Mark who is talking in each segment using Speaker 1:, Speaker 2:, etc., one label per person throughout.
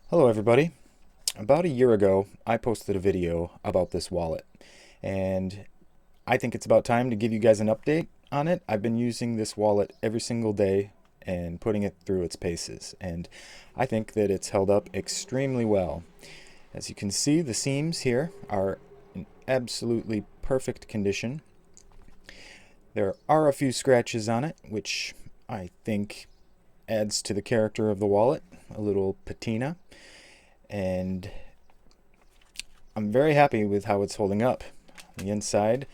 Speaker 1: Hello everybody. About a year ago, I posted a video about this wallet, and I think it's about time to give you guys an update on it. I've been using this wallet every single day and putting it through its paces, and I think that it's held up extremely well. As you can see, the seams here are in absolutely perfect condition. There are a few scratches on it, which I think adds to the character of the wallet, a little patina. And I'm very happy with how it's holding up. On the inside,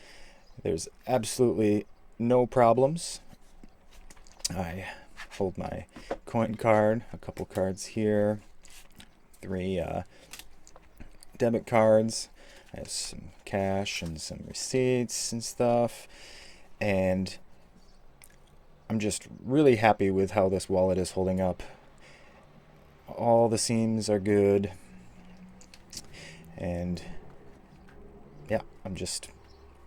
Speaker 1: there's absolutely no problems. I hold my coin card, a couple cards here, three debit cards. I have some cash and some receipts and stuff. And I'm just really happy with how this wallet is holding up. All the seams are good, and yeah, I'm just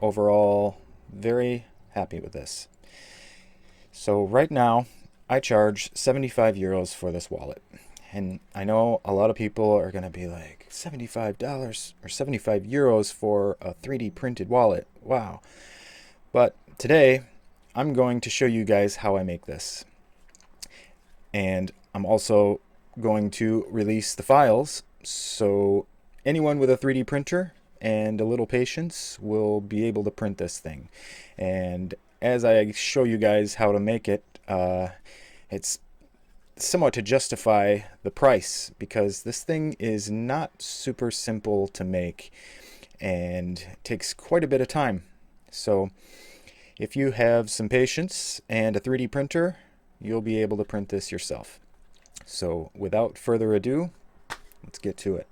Speaker 1: overall very happy with this. So right now I charge 75 euros for this wallet, and I know a lot of people are gonna be like, $75 or 75 euros for a 3D printed wallet, wow. But today I'm going to show you guys how I make this, and I'm also going to release the files, so anyone with a 3D printer and a little patience will be able to print this thing. And as I show you guys how to make it, it's somewhat to justify the price, because this thing is not super simple to make and takes quite a bit of time. So if you have some patience and a 3D printer, you'll be able to print this yourself. So without further ado, let's get to it.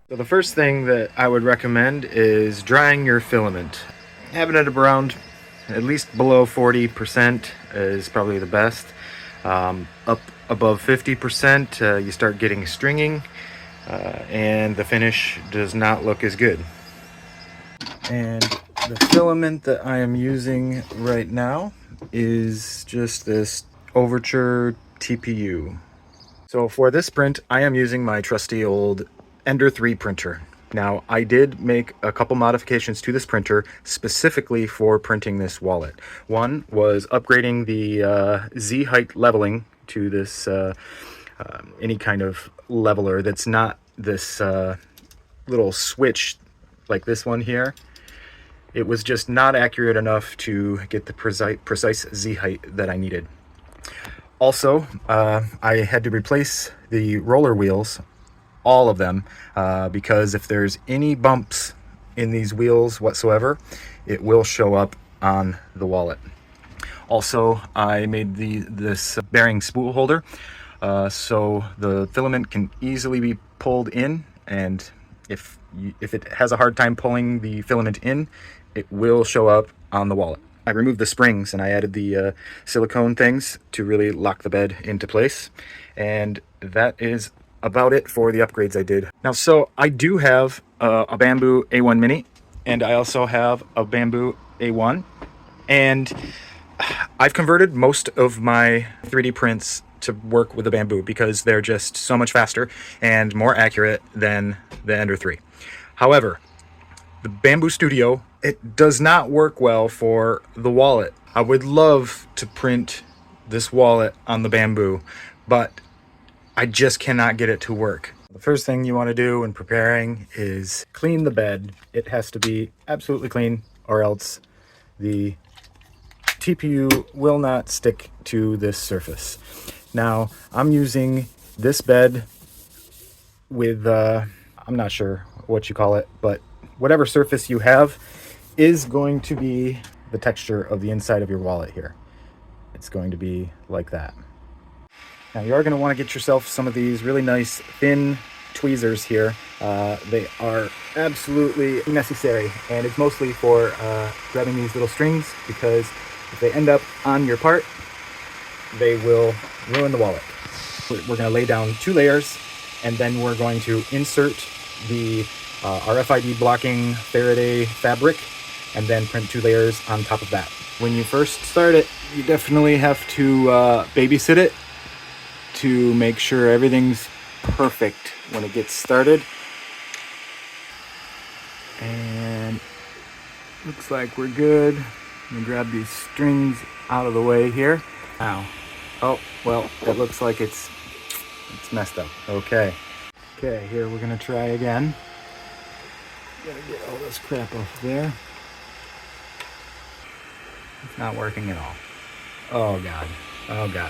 Speaker 1: So the first thing that I would recommend is drying your filament. Having it around at least below 40% is probably the best. Up above 50%, you start getting stringing, and the finish does not look as good. And the filament that I am using right now is just this Overture TPU. So for this print, I am using my trusty old Ender 3 printer. Now, I did make a couple modifications to this printer specifically for printing this wallet. One was upgrading the Z height leveling to this any kind of leveler that's not this little switch like this one here. It was just not accurate enough to get the precise Z height that I needed. Also, I had to replace the roller wheels, all of them, because if there's any bumps in these wheels whatsoever, it will show up on the wallet. Also, I made this bearing spool holder, so the filament can easily be pulled in, and if it has a hard time pulling the filament in, it will show up on the wallet. I removed the springs and I added the silicone things to really lock the bed into place. And that is about it for the upgrades I did. Now, so I do have a Bamboo A1 Mini, and I also have a Bamboo A1. And I've converted most of my 3D prints to work with the Bamboo because they're just so much faster and more accurate than the Ender 3. However, the Bamboo Studio, it does not work well for the wallet. I would love to print this wallet on the Bamboo, but I just cannot get it to work. The first thing you want to do when preparing is clean the bed. It has to be absolutely clean, or else the TPU will not stick to this surface. Now, I'm using this bed with, I'm not sure what you call it, but whatever surface you have is going to be the texture of the inside of your wallet here. It's going to be like that. Now, you are going to want to get yourself some of these really nice thin tweezers here. They are absolutely necessary, and it's mostly for grabbing these little strings, because if they end up on your part, they will ruin the wallet. We're going to lay down 2 layers, and then we're going to insert the RFID-blocking Faraday fabric, and then print 2 layers on top of that. When you first start it, you definitely have to babysit it to make sure everything's perfect when it gets started. And looks like we're good. I'm gonna grab these strings out of the way here. Now, oh, well, it looks like it's messed up. Okay, here we're gonna try again. Gotta get all this crap off there. It's not working at all. Oh God,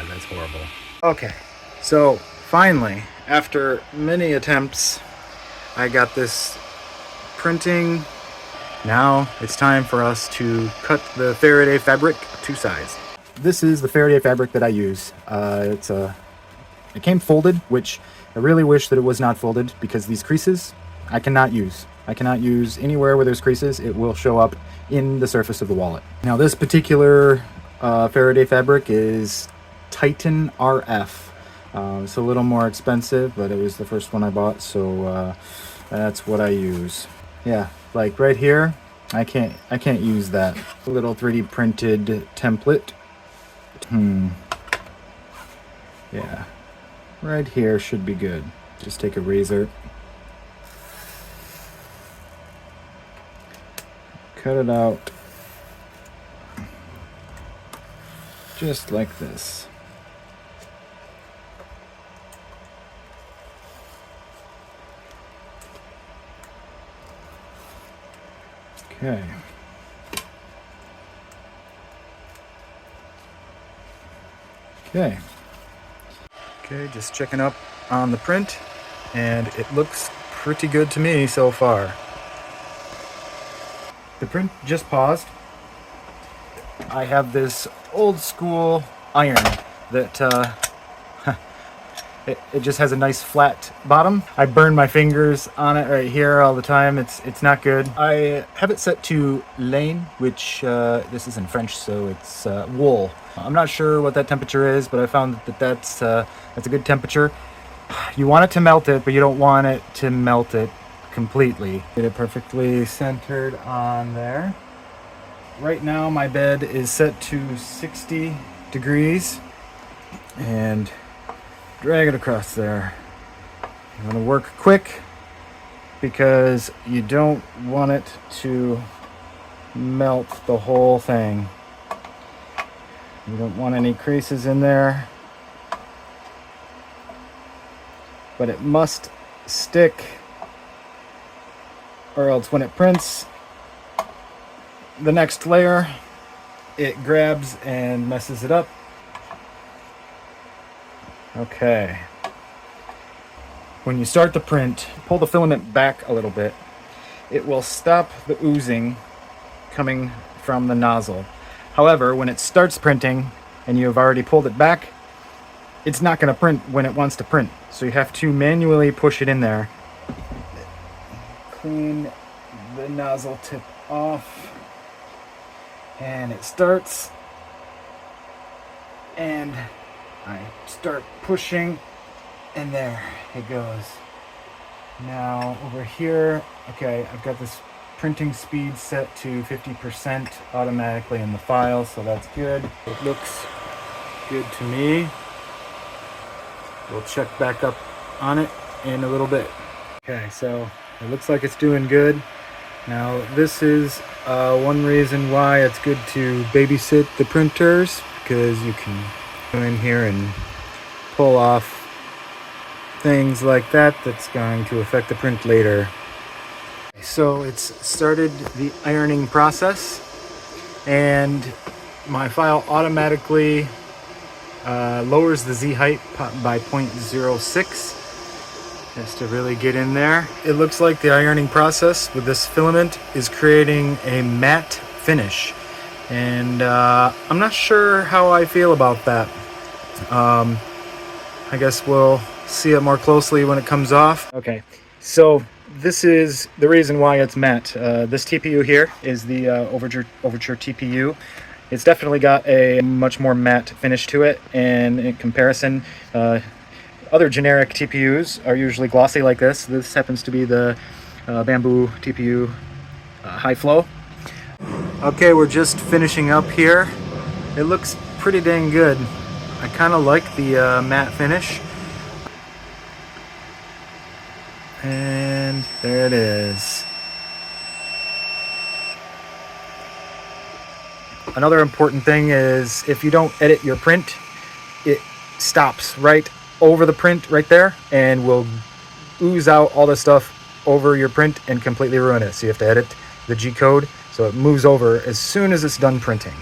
Speaker 1: that's horrible. Okay, so finally, after many attempts, I got this printing. Now it's time for us to cut the Faraday fabric to size. This is the Faraday fabric that I use. It came folded, which I really wish that it was not folded, because these creases I cannot use. I cannot use anywhere where there's creases. It will show up in the surface of the wallet. Now this particular Faraday fabric is Titan RF. It's a little more expensive, but it was the first one I bought, so that's what I use. Yeah, like right here, I can't use that little 3D printed template. Yeah, right here should be good. Just take a razor, cut it out just like this. Okay. Okay, just checking up on the print, and it looks pretty good to me so far. The print just paused. I have this old school iron that it just has a nice flat bottom. I burn my fingers on it right here all the time. It's not good. I have it set to laine, which this is in French, so it's wool. I'm not sure what that temperature is, but I found that's a good temperature. You want it to melt it, but you don't want it to melt it completely. Get it perfectly centered on there. Right now my bed is set to 60 degrees, and drag it across there. You want to work quick because you don't want it to melt the whole thing. You don't want any creases in there, but it must stick, or else when it prints the next layer, it grabs and messes it up. Okay. When you start the print, pull the filament back a little bit. It will stop the oozing coming from the nozzle. However, when it starts printing and you have already pulled it back, it's not going to print when it wants to print. So you have to manually push it in there. Clean the nozzle tip off. And it starts. And I start pushing, and there it goes. Now over here, okay, I've got this printing speed set to 50% automatically in the file, so that's good. It looks good to me. We'll check back up on it in a little bit. Okay, so it looks like it's doing good. Now this is one reason why it's good to babysit the printers, because you can go in here and pull off things like that that's going to affect the print later. So it's started the ironing process, and my file automatically lowers the Z height by 0.06 just to really get in there. It looks like the ironing process with this filament is creating a matte finish, and I'm not sure how I feel about that. I guess we'll see it more closely when it comes off. Okay, so this is the reason why it's matte. This TPU here is the Overture TPU. It's definitely got a much more matte finish to it, and in comparison, other generic TPUs are usually glossy like this. This happens to be the Bamboo TPU High Flow. Okay, we're just finishing up here. It looks pretty dang good. I kind of like the matte finish. And there it is. Another important thing is if you don't edit your print, it stops right over the print right there and will ooze out all the stuff over your print and completely ruin it. So you have to edit the G code so it moves over as soon as it's done printing.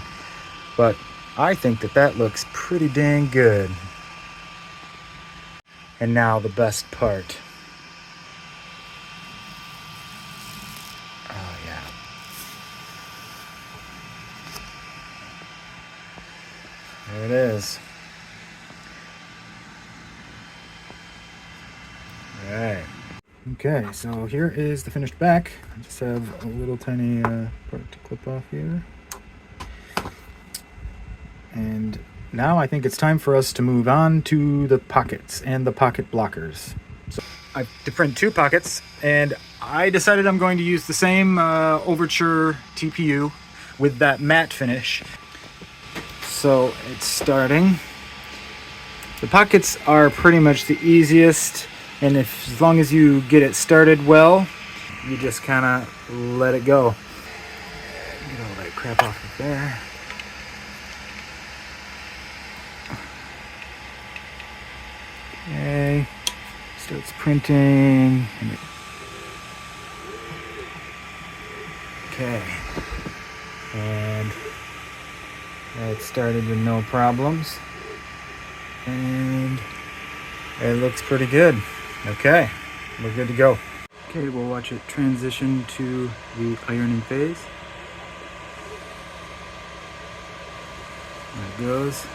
Speaker 1: But I think that looks pretty dang good. And now the best part. Oh yeah. There it is. All right. Okay, so here is the finished back. I just have a little tiny part to clip off here. And now I think it's time for us to move on to the pockets and the pocket blockers. So I have to print 2 pockets, and I decided I'm going to use the same Overture TPU with that matte finish. So it's starting. The pockets are pretty much the easiest, and as long as you get it started well, you just kind of let it go. Get all that crap off of there. Okay, starts printing. Okay, and it started with no problems, and it looks pretty good. Okay, we're good to go. Okay, we'll watch it transition to the ironing phase. There it goes.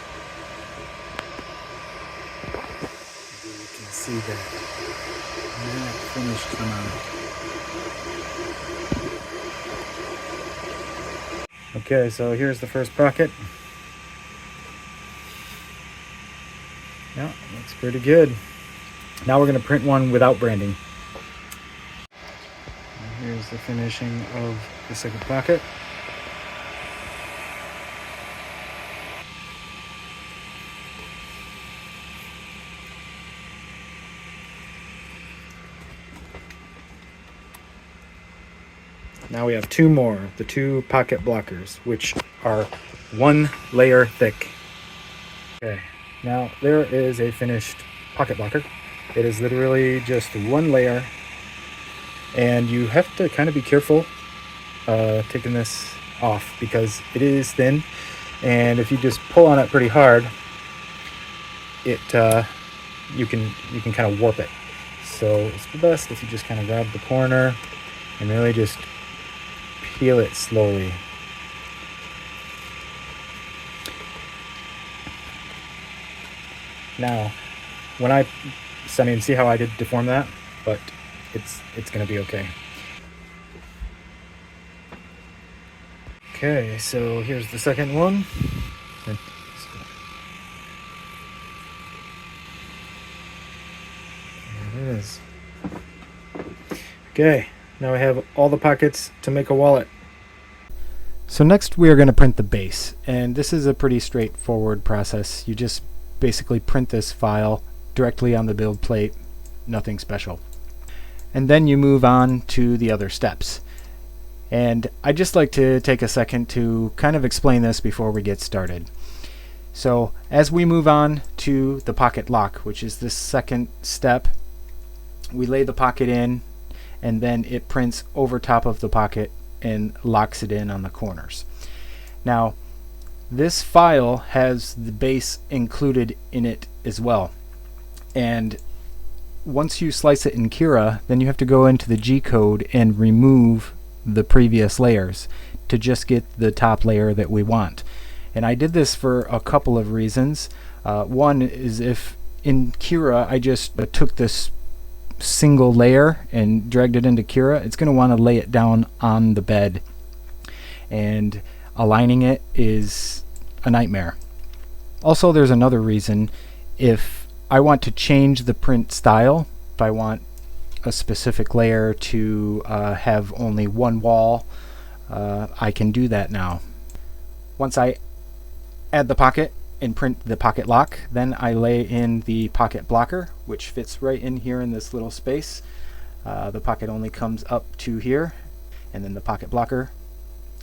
Speaker 1: You can see that finish come out. Okay, so here's the first pocket. Yeah, looks pretty good. Now we're going to print one without branding. And here's the finishing of the second pocket. Now we have 2 more, the 2 pocket blockers, which are 1 layer thick. Okay, now there is a finished pocket blocker. It is literally just 1 layer, and you have to kind of be careful taking this off because it is thin, and if you just pull on it pretty hard, it you can kind of warp it. So it's the best if you just kind of grab the corner and really just peel it slowly. Now, see how I did deform that, but it's gonna be okay. Okay, so here's the second one. There it is. Okay, now I have all the pockets to make a wallet. So next we are going to print the base, and this is a pretty straightforward process. You just basically print this file directly on the build plate, nothing special. And then you move on to the other steps. And I'd just like to take a second to kind of explain this before we get started. So as we move on to the pocket lock, which is this second step, we lay the pocket in, and then it prints over top of the pocket and locks it in on the corners. Now, this file has the base included in it as well. And once you slice it in Cura, then you have to go into the G code and remove the previous layers to just get the top layer that we want. And I did this for a couple of reasons. One is if in Cura I just took this single layer and dragged it into Cura, it's going to want to lay it down on the bed, and aligning it is a nightmare. Also, there's another reason. If I want to change the print style, if I want a specific layer to have only 1 wall, I can do that now. Once I add the pocket and print the pocket lock, then I lay in the pocket blocker, which fits right in here in this little space. The pocket only comes up to here, and then the pocket blocker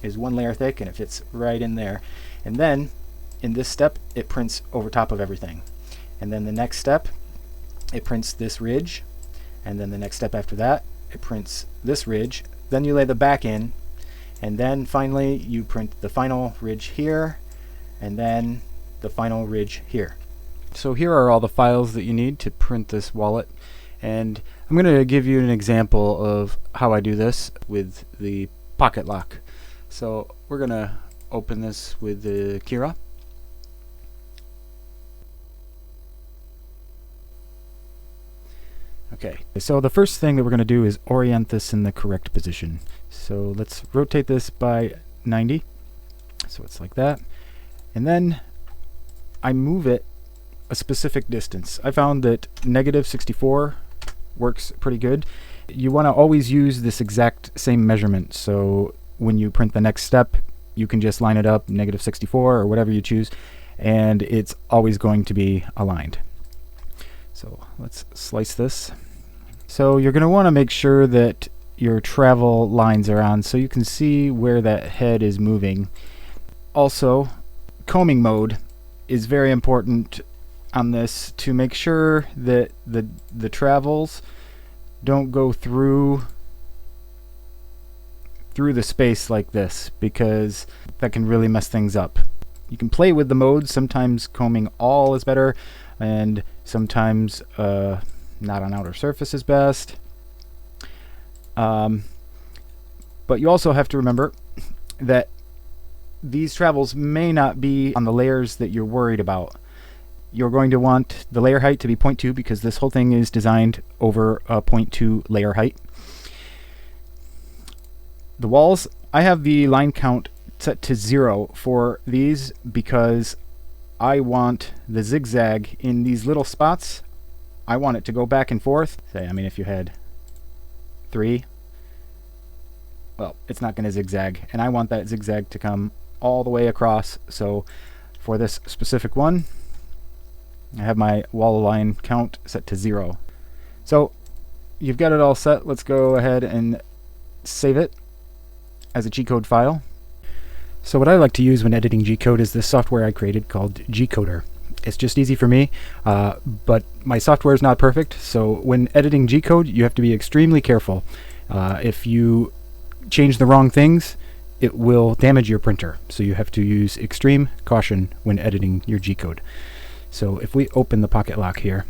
Speaker 1: is 1 layer thick and it fits right in there. And then in this step it prints over top of everything, and then the next step it prints this ridge, and then the next step after that it prints this ridge. Then you lay the back in, and then finally you print the final ridge here, and then the final ridge here. So here are all the files that you need to print this wallet, and I'm going to give you an example of how I do this with the pocket lock. So we're going to open this with the Kira. Okay, so the first thing that we're going to do is orient this in the correct position. So let's rotate this by 90, so it's like that, and then I move it a specific distance. I found that -64 works pretty good. You want to always use this exact same measurement, so when you print the next step you can just line it up -64 or whatever you choose, and it's always going to be aligned. So let's slice this. So you're going to want to make sure that your travel lines are on so you can see where that head is moving. Also, combing mode is very important on this to make sure that the travels don't go through the space like this, because that can really mess things up. You can play with the modes. Sometimes combing all is better, and sometimes not on outer surface is best. But you also have to remember that these travels may not be on the layers that you're worried about. You're going to want the layer height to be 0.2 because this whole thing is designed over a 0.2 layer height. The walls, I have the line count set to 0 for these because I want the zigzag in these little spots. I want it to go back and forth. Say, I mean, if you had 3, well, it's not going to zigzag, and I want that zigzag to come all the way across. So for this specific one, I have my wall line count set to 0. So you've got it all set. Let's go ahead and save it as a G-code file. So what I like to use when editing G-code is this software I created called G-coder. It's just easy for me, but my software is not perfect, so when editing G-code you have to be extremely careful. If you change the wrong things, it will damage your printer, so you have to use extreme caution when editing your G-code. So if we open the pocket lock here,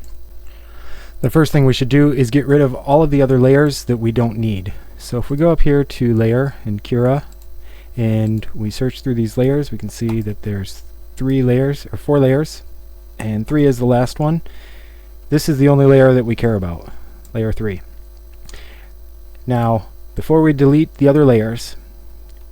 Speaker 1: the first thing we should do is get rid of all of the other layers that we don't need. So if we go up here to layer in Kira and we search through these layers, we can see that there's 4 layers, and 3 is the last one. This is the only layer that we care about, layer 3. Now before we delete the other layers,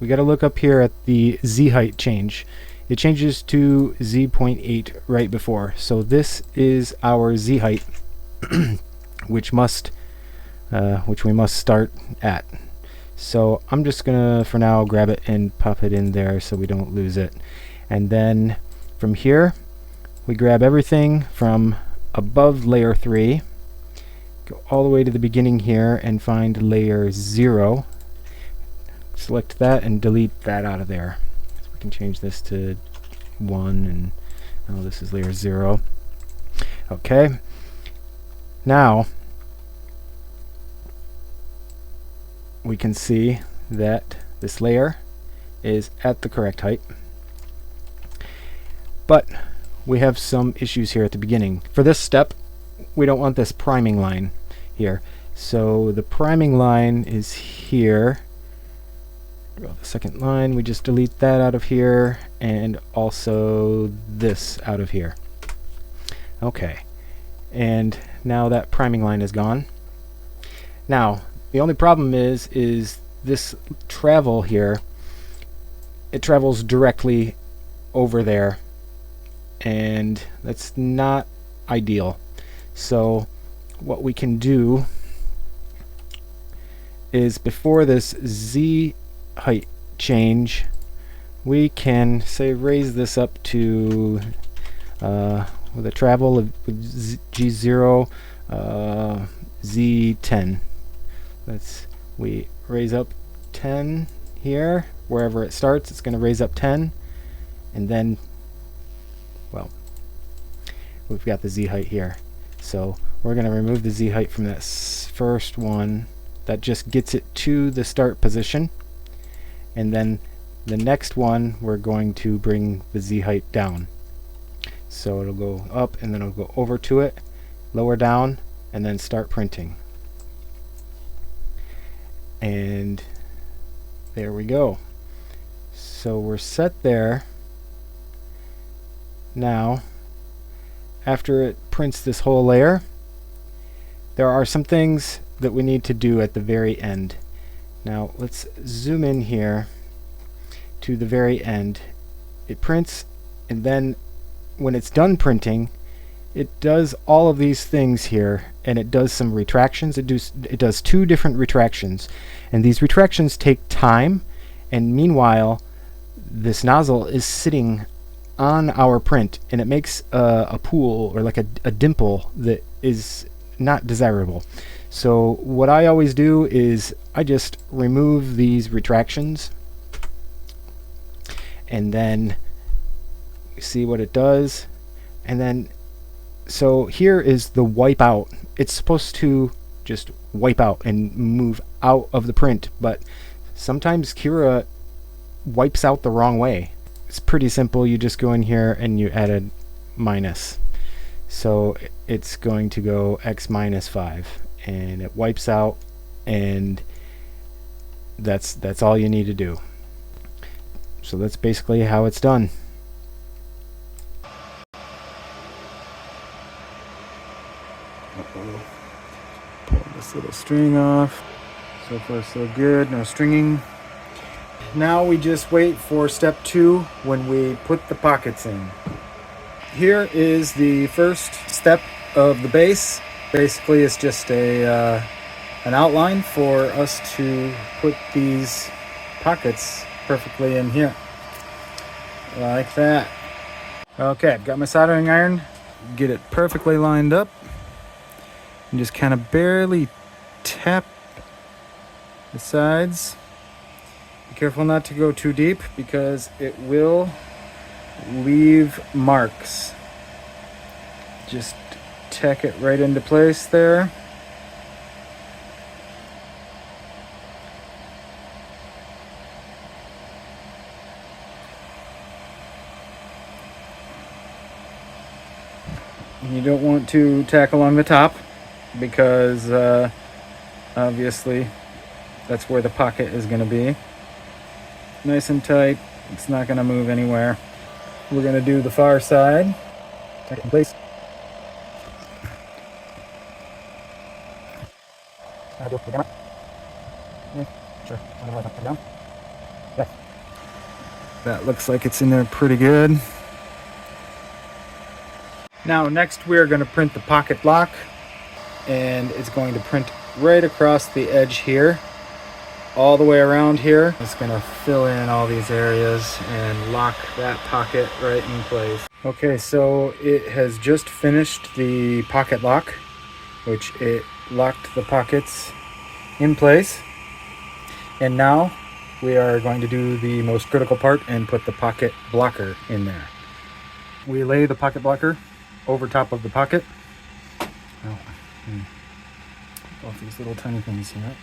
Speaker 1: we got to look up here at the Z height change. It changes to Z.8 right before, so this is our Z height which we must start at. So I'm just gonna for now grab it and pop it in there so we don't lose it, and then from here we grab everything from above layer 3, go all the way to the beginning here and find layer 0, select that and delete that out of there. So we can change this to 1, and oh, this is layer 0. Okay, now we can see that this layer is at the correct height, but we have some issues here at the beginning. For this step we don't want this priming line here, so the priming line is here. Draw the second line, we just delete that out of here, and also this out of here. Okay, and now that priming line is gone. Now the only problem is this travel here, it travels directly over there, and that's not ideal. So what we can do is, before this Z height change, we can say raise this up to with a travel of G0 Z10. we raise up 10 here. Wherever it starts, it's going to raise up 10, and then, well, we've got the Z height here. So we're going to remove the Z height from that first one. That just gets it to the start position. And then the next one, we're going to bring the Z height down. So it'll go up, and then it'll go over to it, lower down, and then start printing. And there we go. So we're set there. Now, after it prints this whole layer, there are some things that we need to do at the very end. Now let's zoom in here to the very end. It prints, and then when it's done printing, it does all of these things here, and it does some retractions. It does 2 different retractions, and these retractions take time, and meanwhile this nozzle is sitting on our print, and it makes a pool, or like a dimple, that is not desirable. So what I always do is I just remove these retractions, and then see what it does. And then, so here is the wipe out. It's supposed to just wipe out and move out of the print, but sometimes Cura wipes out the wrong way. It's pretty simple. You just go in here and you add a minus. So it's going to go x minus 5, and it wipes out, and that's all you need to do. So that's basically how it's done. Pull this little string off. So far so good, no stringing. Now we just wait for step 2 when we put the pockets in. Here is the first step of the base. Basically it's just an outline for us to put these pockets perfectly in here. Like that. Okay, I've got my soldering iron. Get it perfectly lined up. And just kind of barely tap the sides. Be careful not to go too deep, because it will leave marks. Just tack it right into place there. You don't want to tack along the top, because obviously that's where the pocket is going to be. Nice and tight. It's not going to move anywhere. We're going to do the far side. Tack it in place. That looks like it's in there pretty good. Now next we're going to print the pocket lock, and it's going to print right across the edge here, all the way around here. It's going to fill in all these areas and lock that pocket right in place. Okay, so it has just finished the pocket lock, which it locked the pockets in place. And now we are going to do the most critical part and put the pocket blocker in there. We lay the pocket blocker over top of the pocket. Both these little tiny things here.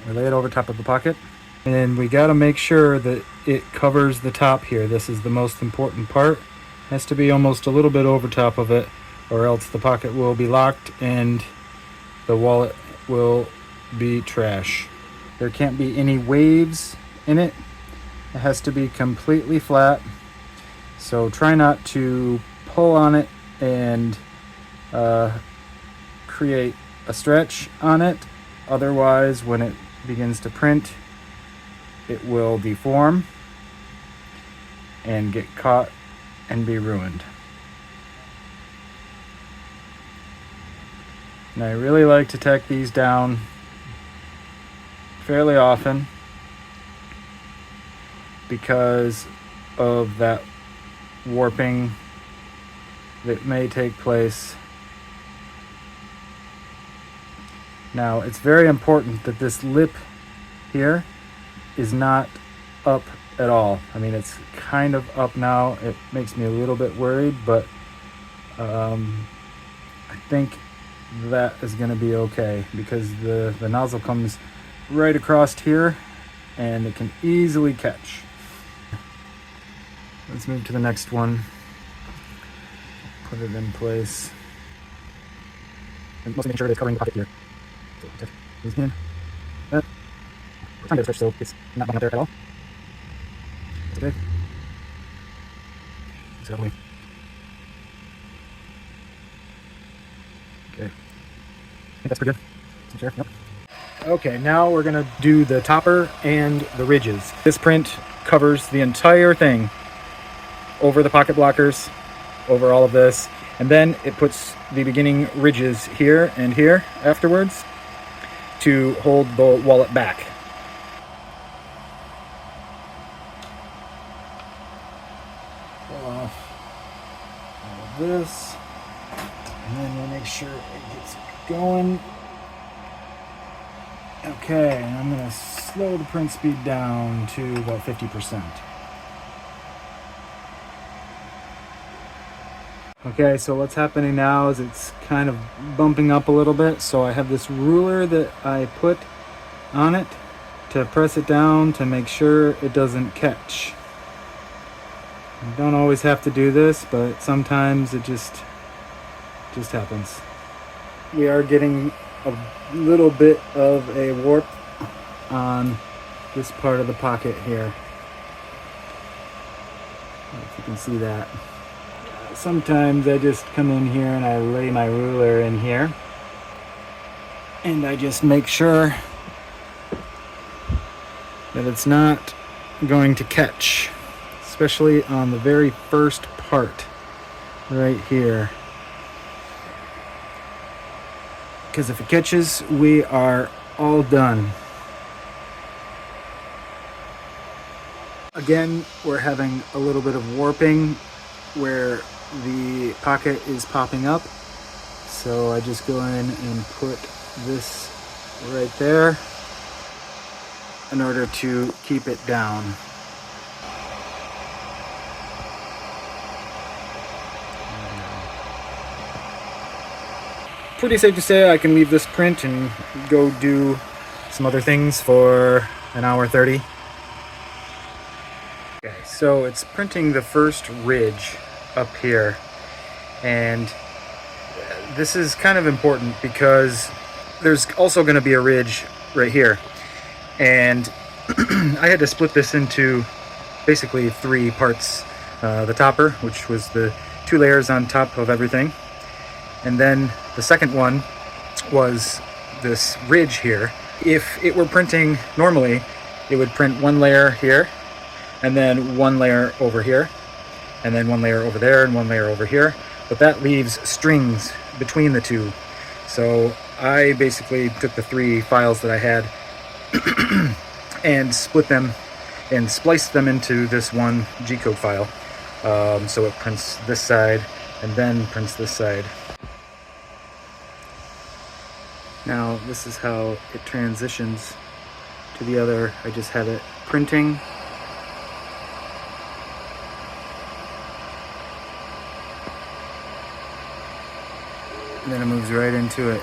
Speaker 1: We lay it over top of the pocket, and we got to make sure that it covers the top here. This is the most important part. It has to be almost a little bit over top of it, or else the pocket will be locked and the wallet will be trash. There can't be any waves in it. It has to be completely flat. So try not to pull on it and create a stretch on it. Otherwise, when it begins to print, it will deform and get caught and be ruined. And I really like to tack these down fairly often because of that warping that may take place Now it's very important that this lip here is not up at all. I mean, it's kind of up now. It makes me a little bit worried, but I think that is going to be okay because the nozzle comes right across here and it can easily catch. Let's move to the next one. Put it in place. And mostly make sure it's covering the pocket here. So take these in. We're trying to get a switch so it's not bumping up there at all. That's okay. It's that way. Okay. I think that's pretty good. Some share. Yep. Okay, now we're gonna do the topper and the ridges. This print covers the entire thing over the pocket blockers, over all of this, and then it puts the beginning ridges here and here afterwards to hold the wallet back. Pull off all of this, and then we'll make sure it gets going. Okay, and I'm gonna slow the print speed down to about 50%. Okay, so what's happening now is it's kind of bumping up a little bit, so I have this ruler that I put on it to press it down to make sure it doesn't catch. You don't always have to do this, but sometimes it just happens. We are getting a little bit of a warp on this part of the pocket here. I don't know if you can see that. Sometimes I just come in here and I lay my ruler in here and I just make sure that it's not going to catch, especially on the very first part right here, because if it catches, we are all done. Again, we're having a little bit of warping where the pocket is popping up, so I just go in and put this right there in order to keep it down. Pretty safe to say I can leave this print and go do some other things for an hour 30. Okay, so it's printing the first ridge up here, and this is kind of important because there's also going to be a ridge right here, and I had to split this into basically 3 parts. The topper, which was the 2 layers on top of everything, and then the second one was this ridge here. If it were printing normally, it would print 1 layer here, and then 1 layer over here, and then 1 layer over there, and 1 layer over here, but that leaves strings between the 2. So I basically took the 3 files that I had and split them and spliced them into this one G-code file. So it prints this side and then prints this side. Now this is how it transitions to the other. I just have it printing. And then it moves right into it.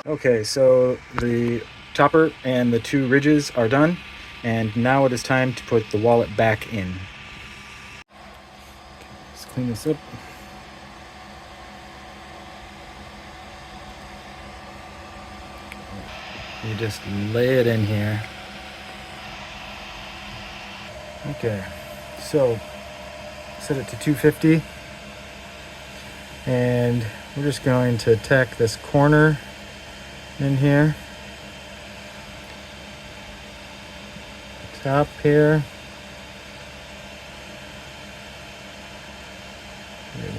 Speaker 1: Okay, so the topper and the 2 ridges are done, and now it is time to put the wallet back in. Let's clean this up. You just lay it in here. Okay, so set it to 250, and we're just going to tack this corner in here, top here,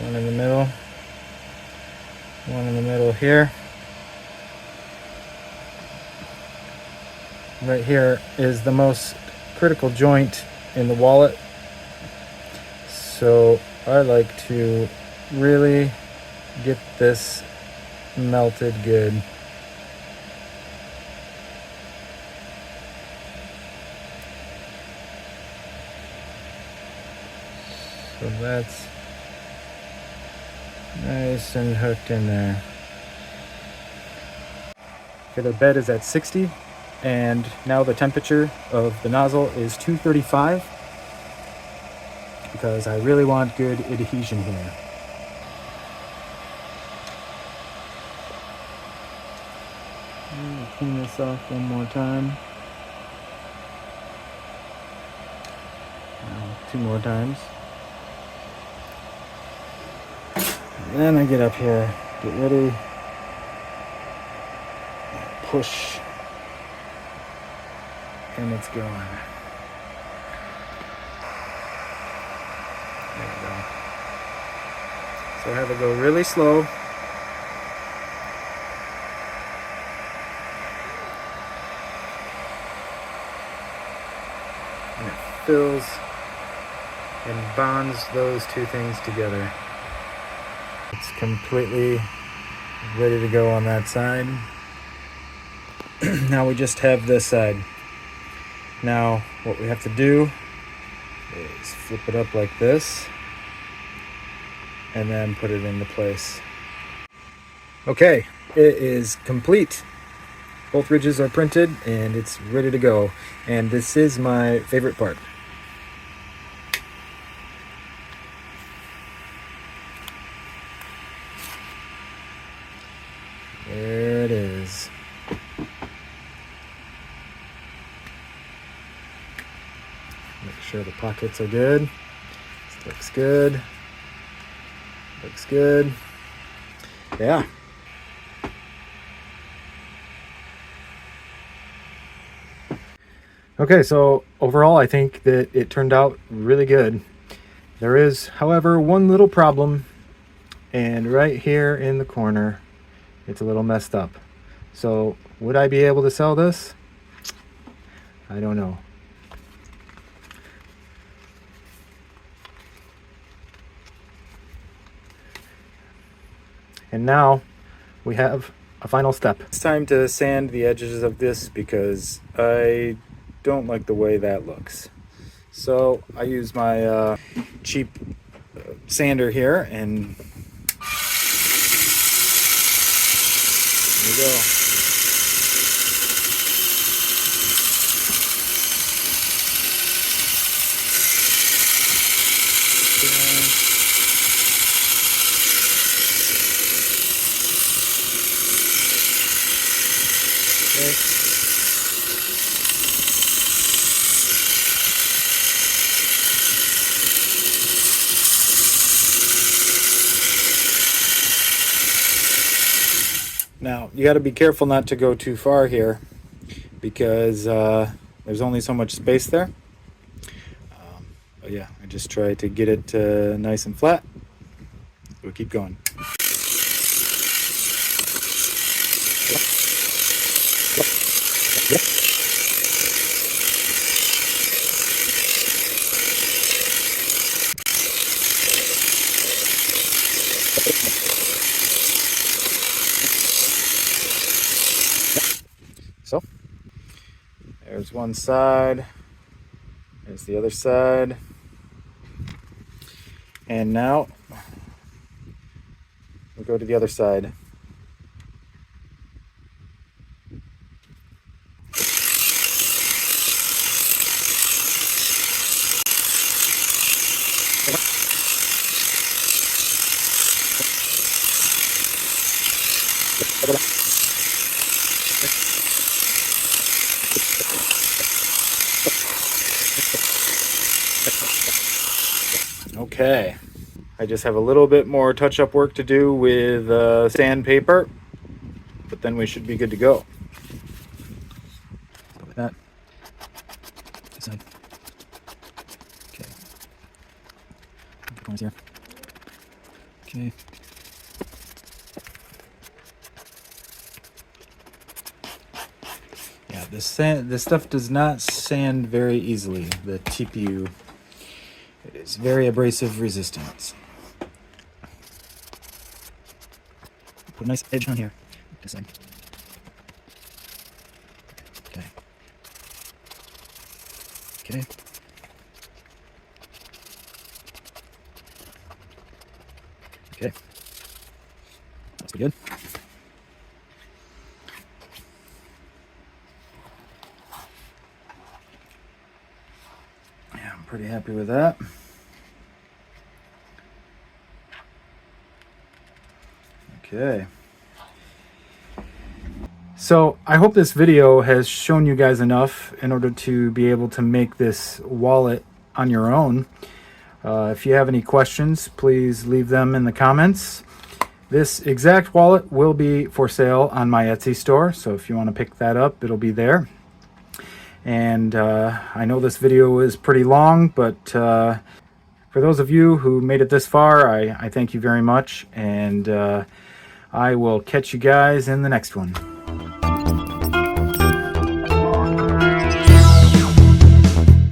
Speaker 1: one in the middle, one in the middle here. Right here is the most critical joint in the wallet, so I like to really get this melted good. So that's nice and hooked in there. Okay, the bed is at 60, and now the temperature of the nozzle is 235 because I really want good adhesion here. Clean this off one more time. Now, 2 more times. And then I get up here, get ready, push, and it's going. There we go. So I have it go really slow. And it fills and bonds those two things together. It's completely ready to go on that side. Now we just have this side. Now what we have to do is flip it up like this and then put it into place. Okay, it is complete. Both ridges are printed and it's ready to go. And this is my favorite part. There it is. Make sure the pockets are good. This looks good. Looks good. Yeah. Okay, so overall I think that it turned out really good. There is, however, one little problem, and right here in the corner it's a little messed up. So would I be able to sell this? I don't know. And now we have a final step. It's time to sand the edges of this because I don't like the way that looks. So I use my cheap sander here, and there we go. Now, you got to be careful not to go too far here because there's only so much space there. But yeah, I just try to get it nice and flat. We'll keep going. So, there's one side, there's the other side, and now we'll go to the other side. Okay, I just have a little bit more touch-up work to do with sandpaper, but then we should be good to go. So with that, this side. Okay. The corners here. Okay. Yeah, this stuff does not sand very easily. The TPU. It is very abrasive resistance. Put a nice edge on here. This side. Okay. Okay. Good. Yeah, I'm pretty happy with that. Okay. So I hope this video has shown you guys enough in order to be able to make this wallet on your own. If you have any questions, please leave them in the comments. This exact wallet will be for sale on my Etsy store, so if you want to pick that up, it'll be there. And I know this video is pretty long, but for those of you who made it this far, I thank you very much, and I will catch you guys in the next one.